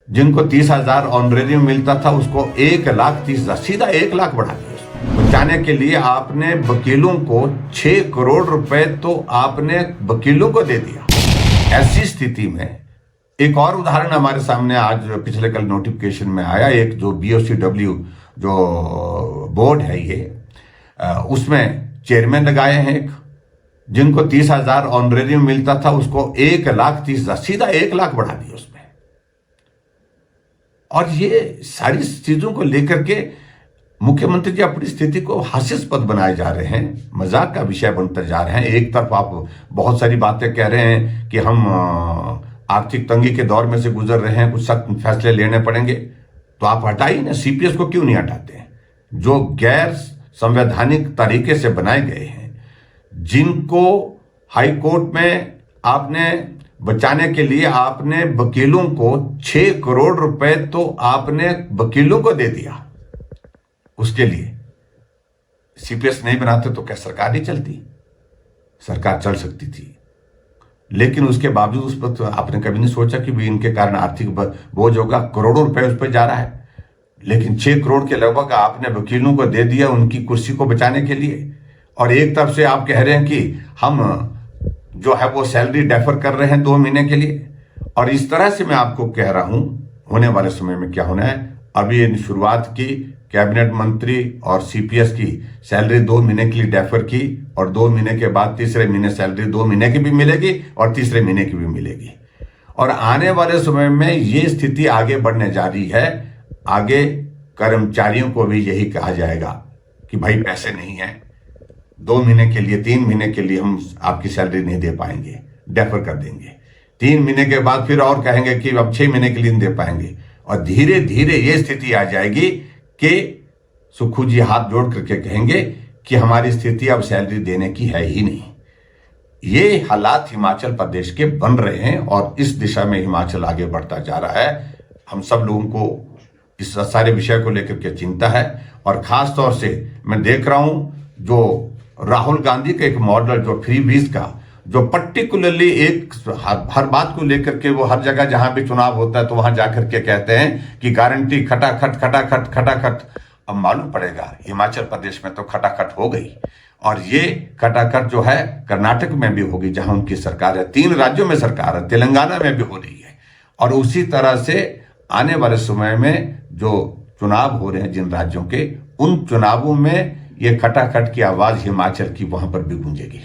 जिनको 30,000 ऑनरेरियम मिलता था उसको 1,30,000 सीधा 1 लाख बढ़ा दिया। बचाने के लिए आपने वकीलों को 6 करोड़ रुपए तो आपने वकीलों को दे दिया। ऐसी स्थिति में एक और उदाहरण हमारे सामने आज पिछले कल नोटिफिकेशन में आया, एक जो BOCW जो बोर्ड है ये उसमें चेयरमैन लगाए हैं एक, जिनको 30,000 ऑनरेरियम मिलता था उसको 1,30,000 सीधा 1 लाख बढ़ा दिया उसमें। और ये सारी चीजों को लेकर के मुख्यमंत्री जी अपनी स्थिति को हास्यास्पद बनाए जा रहे हैं, मजाक का विषय बनते जा रहे हैं। एक तरफ आप बहुत सारी बातें कह रहे हैं कि हम आर्थिक तंगी के दौर में से गुजर रहे हैं, कुछ सख्त फैसले लेने पड़ेंगे, तो आप हटाइए ना। CPS को क्यों नहीं हटाते हैं? जो गैर संवैधानिक तरीके से बनाए गए हैं, जिनको हाई कोर्ट में आपने बचाने के लिए आपने वकीलों को 6 करोड़ रुपए तो आपने वकीलों को दे दिया। उसके लिए CPS नहीं बनाते तो क्या सरकार नहीं चलती? सरकार चल सकती थी, लेकिन उसके बावजूद उस पर तो आपने कभी नहीं सोचा कि भी इनके कारण आर्थिक बोझ होगा। करोड़ों रुपए उस पर जा रहा है, लेकिन 6 करोड़ के लगभग आपने वकीलों को दे दिया उनकी कुर्सी को बचाने के लिए। और एक तरफ से आप कह रहे हैं कि हम जो है वो सैलरी डेफर कर रहे हैं 2 महीने के लिए। और इस तरह से मैं आपको कह रहा हूं होने वाले समय में क्या होना है। अभी शुरुआत की कैबिनेट मंत्री और CPS की सैलरी 2 महीने के लिए डेफर की, और 2 महीने के बाद तीसरे महीने सैलरी 2 महीने की भी मिलेगी और तीसरे महीने की भी मिलेगी। और आने वाले समय में ये स्थिति आगे बढ़ने जा रही है। आगे कर्मचारियों को भी यही कहा जाएगा कि भाई पैसे नहीं है, 2 महीने के लिए 3 महीने के लिए हम आपकी सैलरी नहीं दे पाएंगे, डेफर कर देंगे। 3 महीने के बाद फिर और कहेंगे कि अब 6 महीने के लिए नहीं दे पाएंगे। और धीरे धीरे ये स्थिति आ जाएगी कि सुखू जी हाथ जोड़ करके कहेंगे कि हमारी स्थिति अब सैलरी देने की है ही नहीं। ये हालात हिमाचल प्रदेश के बन रहे हैं और इस दिशा में हिमाचल आगे बढ़ता जा रहा है। हम सब लोगों को इस सारे विषय को लेकर के चिंता है। और खास तौर से मैं देख रहा हूं जो राहुल गांधी का एक मॉडल, जो फ्रीबीज का, जो पर्टिकुलरली एक हर बात को लेकर के वो हर जगह जहां भी चुनाव होता है तो वहां जाकर के कहते हैं कि गारंटी खटाखट खटाखट खटाखट। अब मालूम पड़ेगा हिमाचल प्रदेश में तो खटाखट हो गई, और ये खटाखट जो है कर्नाटक में भी होगी जहां उनकी सरकार है, 3 राज्यों में सरकार है, तेलंगाना में भी हो रही है। और उसी तरह से आने वाले समय में जो चुनाव हो रहे हैं जिन राज्यों के, उन चुनावों में ये खटाखट की आवाज हिमाचल की वहां पर भी गूंजेगी।